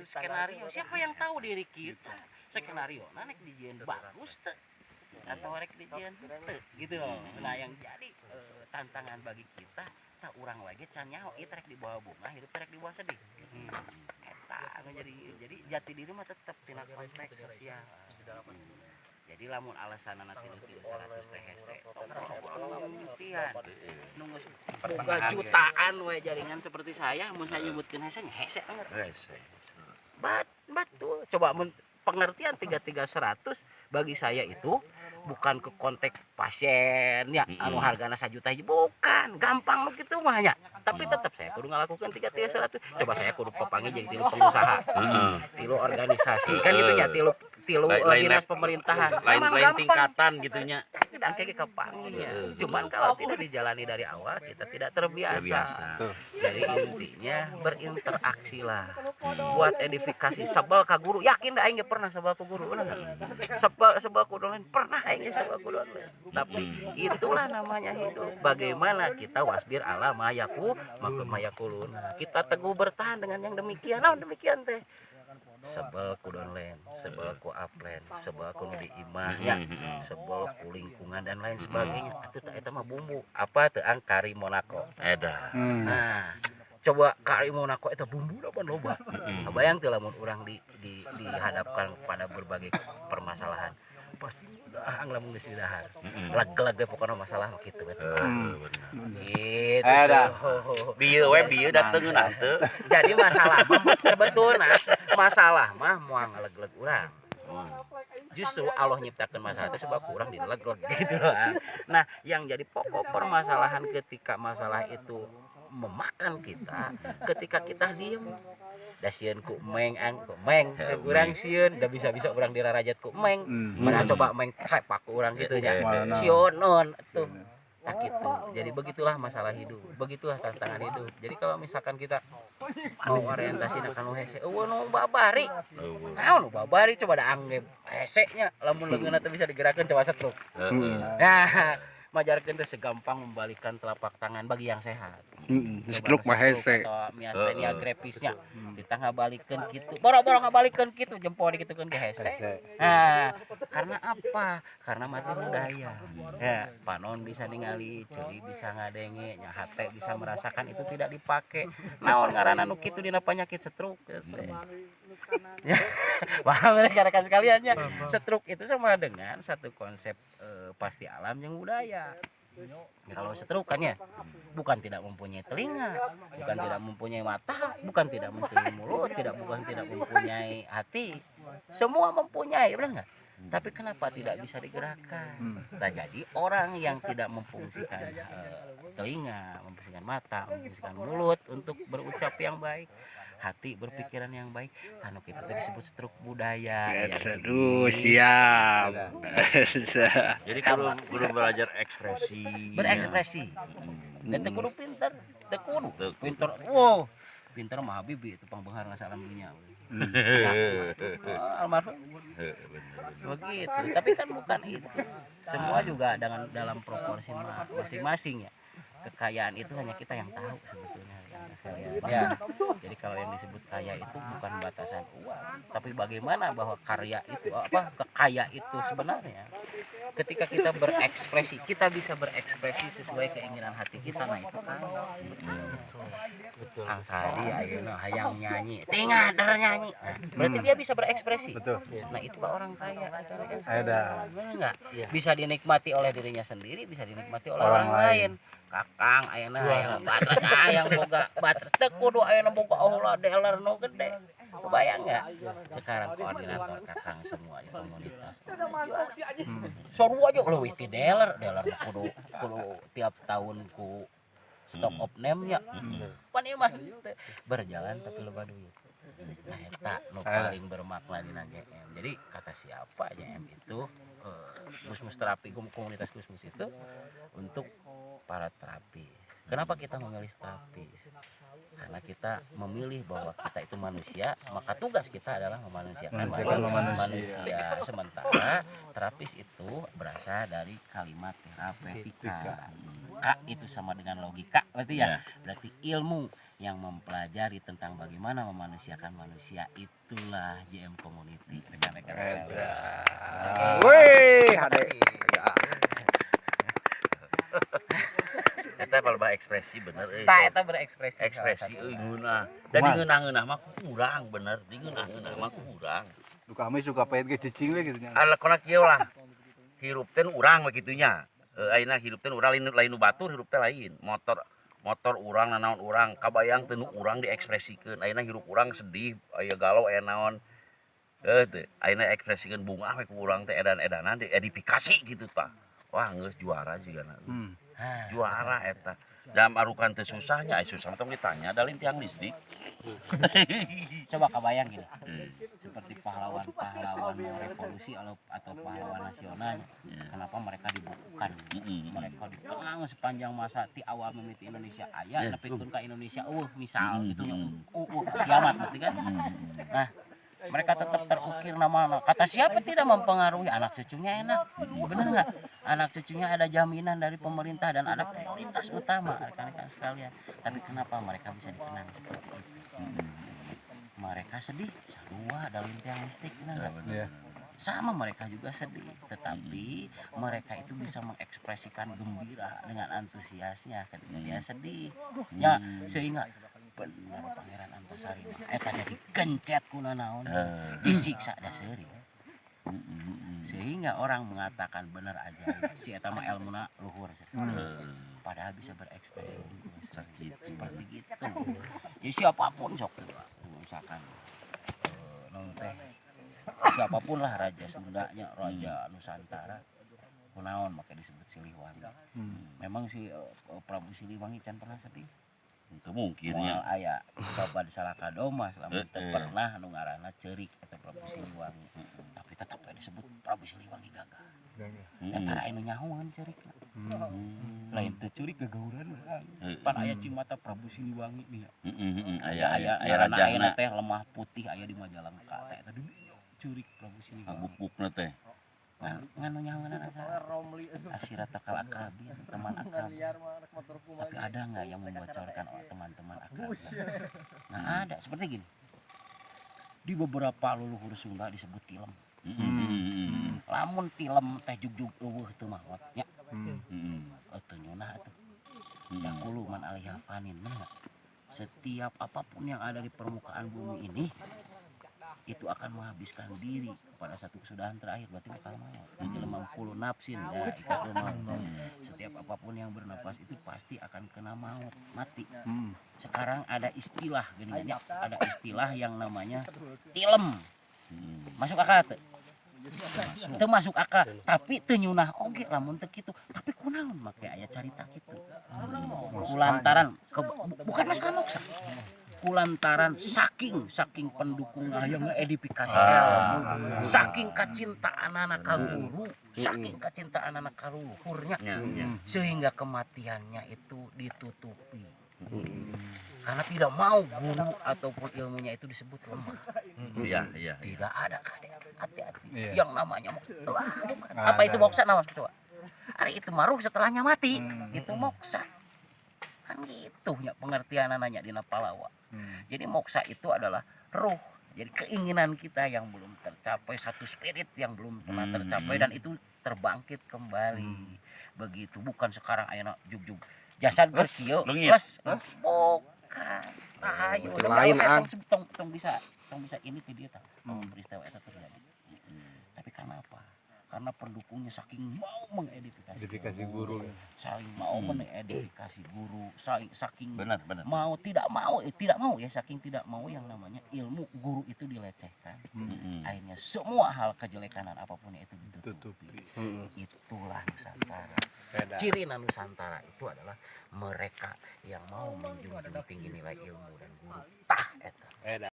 skenario siapa yang tahu diri kita skenario nanek dijian bagus teh atau rek dijian teu gitu loh. Nah yang jadi tantangan bagi kita tak urang lagi can nyaho ieu rek di bawah bunga hidup rek di bawah sedih eta jadi jati diri mah tetep tina konteks sosial. Jadi lamun alasanana tilu 100 teh hese pembuktian nunggu boga jutaan we jaringan seperti saya mun saya nyebutkeun hese hese banget. Betul. Coba pengertian 3300 bagi saya itu bukan ke konteks pasiennya anu hargana 1 juta bukan gampang lu gitu mah nya tapi tetap saya kudu ngalakukan 3300 coba saya kudu pepangi jeung tilu pengusaha tilu organisasi kan gitu nya tilu dinas pemerintahan lain tingkatan gitunya tidak kayak kepanginya cuman kalau tidak dijalani dari awal kita tidak terbiasa. Jadi intinya berinteraksi lah buat edifikasi sebel ka guru yakin dah aing pernah sebel ku guru benar enggak sebel ku dolen pernah aing sebel ku dolen tapi itulah namanya hidup bagaimana kita wasbir ala mayakuluna kita teguh bertahan dengan yang demikian demikian teh sebel ku downline, sebel ku upline, sebel ku nu diimah ya, sebel ku lingkungan dan lain sebagainya. Atuh teh eta mah bumbu. Apa teu ang kari Monaco. Eta. Nah, coba kari Monaco eta bumbuna pan loba. Bayang teu lamun urang dihadapkan pada berbagai permasalahan. Pasti mudah lamun geus didahar. Leg-leg pokona masalah mah kitu eta. Gitu. Bieu datengeun teu. Jadi masalah mah sebetulna masalah mah moal ngaleg-leg urang. Justru Allah nyiptakan masalah itu sebab kurang dileg-leg gitu loh. Nah, yang jadi pokok permasalahan ketika masalah itu memakan kita, ketika kita diem, da sieun ku meng urang sieun, da bisa-bisa urang dirarajat ku meng. Mana coba meng sepak ku urang kitu nya. Sionon tuh. Nah gitu. Jadi begitulah masalah hidup. Begitulah tantangan hidup. Jadi kalau misalkan kita mau orientasi kanu hese, eueuh nu babari. Naon nu babari coba da anggep hese nya lamun leungeunna teh bisa digerakkeun coba setruk. Nah, majarkeun teh segampang membalikan telapak tangan bagi yang sehat. Stroke mah hese. Atau miastenia grepisnya. Kita ngabalikeun kitu. Boro-boro ngabalikeun kitu jempol dikitukeun ge hese. Nah, karena apa? Karena mati budaya. Ya, panon bisa ningali, ceuli bisa ngadenge, nya hate bisa merasakan itu tidak dipakai. Naon ngaranna nu kitu dina penyakit stroke teh. Paham rekan-rekan sekalian ya. Stroke itu sama dengan satu konsep pasti alam yang budaya. Ya, kalau stroke kan ya bukan tidak mempunyai telinga, bukan tidak mempunyai mata, bukan tidak mempunyai mulut, bukan tidak mempunyai hati. Semua mempunyai, benar enggak? Tapi kenapa tidak bisa digerakkan? Nah, jadi orang yang tidak memfungsikan telinga, memfungsikan mata, memfungsikan mulut untuk berucap yang baik, hati berpikiran yang baik, anu kita disebut stroke budaya. Aduh, siap. Jadi kudu belajar ekspresi. Berekspresi. Dan teu kudu pinter, teu kudu pinter. Wow, pinter mah Habibie itu pangbeunghar salam dunia. Almarhum. Begitu. Tapi kan bukan itu. Semua juga dengan dalam proporsi masing-masing ya. Kekayaan itu hanya kita yang tahu sebetulnya. Ya. Jadi kalau yang disebut kaya itu bukan batasan uang, tapi bagaimana bahwa karya itu kekaya itu sebenarnya ketika kita berekspresi, kita bisa berekspresi sesuai keinginan hati kita, nah itu kaya. Ang Sadi ayeuna hayang nyanyi, tinggal nyanyi. Nah, berarti dia bisa berekspresi. Nah, itu orang kaya. Ada. Enggak? Bisa dinikmati oleh dirinya sendiri, bisa dinikmati oleh orang lain. Kakang ayeuna hayang batrek hayang boga batrek teu kudu ayeuna boga aula dealer nu gede. Kebayang enggak? Sekarang koordinator Kakang semua di komunitas. Soru aja leuwih ti dealer kudu tiap tahun ku stock of name-nya. Pan ieu mah berjalan tapi loba duit. Nah, eta nu paling bermakna dina GM. Jadi kata siapa GM itu Gusmus terapi komunitas Gusmus itu untuk para terapis. Kenapa kita memilih terapis? Karena kita memilih bahwa kita itu manusia, maka tugas kita adalah memanusiakan manusia. Sementara terapis itu berasal dari kalimat terapeutika. itu sama dengan logika berarti ya. Ya. Berarti ilmu yang mempelajari tentang bagaimana memanusiakan manusia, itulah JM Community rekan-rekan sekalian. Wih, ada. Eta balba ekspresi bener Tah eta berekspresi. ekspresi ngeunah. Dan ngeunah-ngeunah mah kurang bener, di ngeunah-ngeunah mah kurang. Duh kami suka pengen ke cicing we gitu nya. Ala kona kieu lah. Hirup teh urang begitunya. Ayeuna hirup teh urang lain nu batur, hirup teh lain. Motor urang nanaon urang, kabayang teh nu urang diekspresikeun. Ayeuna hirup urang sedih, aya galau aya naon. Teh ayeuna ekspresikeun bunga we ku urang teh edan-edanan diedifikasi gitu tah. Wah geus juara jigana. Juara eta. Dalam arukan teh susahnya, susah tong ditanya dalin tiang listrik. Coba kebayang gini, seperti pahlawan-pahlawan revolusi atau pahlawan nasional, kenapa mereka dibukukan, mereka dikenang sepanjang masa ti awal mimiti Indonesia ayah, tapi turun ke Indonesia, misal gitu, kiamat berarti kan. Nah, mereka tetap terukir nama. Kata siapa tidak mempengaruhi, anak cucunya enak, bener nggak? Anak cucunya ada jaminan dari pemerintah dan ada prioritas utama rekan-rekan sekalian. Tapi kenapa mereka bisa dikenang seperti itu? Mereka sedih, sarua dalam tiang listrik, bener nggak? Sama mereka juga sedih, tetapi mereka itu bisa mengekspresikan gembira dengan antusiasnya ketika dia sedih. Ya, sehingga benar Pangeran Antasari eta jadi kencet kuna naon disiksa da seuri. Sehingga orang mengatakan benar aja si eta mah elmuna luhur. Padahal bisa berekspresi seperti gitu. Jadi siapapun sok tuh, misalkan siapapun lah raja Sundanya, raja Nusantara, kunaon maka disebut Siliwangi. Memang si Prabu Siliwangi can pernah sedih. Itu mungkin Moal ya. aya babad Salakadoma selama teu pernah nu ngaranna ceurik eta Prabu Siliwangi. Tapi tetap disebut Prabu Siliwangi gagah. Antara anu nyahoan ceurikna. Lain teu ceurik gagauran urang. Pan aya Cimata Prabu Siliwangi nih. Aya rajana teh lemah putih aya di Majalengka teh eta ceurik Prabu Siliwangi. Buk-bukna teh. Nganu nyahoanan asa Asira takal akrabin, teman akrab. Tapi ada nggak yang membocorkan teman-teman akrab? Nah ada, seperti gini. Di beberapa leluhur Sunda disebut tilem. Lamun tilem teh jugjug eueuh teu maot nya. Teu nyunah atuh. Dahulu man alaiha fanin, bener. Setiap apapun yang ada di permukaan bumi ini itu akan menghabiskan diri pada satu kesudahan terakhir, berarti bakal maut. Jelema kullu nafsin ya ikat maut. Setiap apapun yang bernapas itu pasti akan kena maut, mati. Sekarang ada istilah gini ya, ada istilah yang namanya tilem. Masuk akal teu? Teu masuk akal, tapi teu nyunah oge lamun teu kitu. Tapi kunaon make aya carita kitu. Kulantaran bukan masalah moksa. Kulantaran saking pendukung yang ngedifikasi ilmu, saking kacintaan anak ka guru, saking kacintaan anak ka luhurnya, sehingga kematiannya itu ditutupi. Karena tidak mau guru ataupun ilmunya itu disebut lemah. Iya. Tidak ada kadek, hati-hati. Yang namanya moksa. Apa itu moksa nawas coba? Hari itu maruh setelahnya mati, itu moksa. Kan gitu ya pengertian nanya di Napalawa. Jadi moksa itu adalah ruh, jadi keinginan kita yang belum tercapai, satu spirit yang belum pernah tercapai dan itu terbangkit kembali. Begitu, bukan sekarang ayeuna jugjug jasad berkieu plus bukan. Ayo Lain tong bisa ini ti dieu tah peristiwa eta terjadi. Tapi karena apa? Karena pendukungnya saking mau mengedifikasi guru. Saling mau mengedifikasi guru, saking Benar. mau tidak mau ya, saking tidak mau yang namanya ilmu guru itu dilecehkan. Akhirnya semua hal kejelekan apapun itu ditutupi. Itulah Nusantara. Ciri Nusantara itu adalah mereka yang mau menjunjung tinggi nilai ilmu dan guru. Tah eta.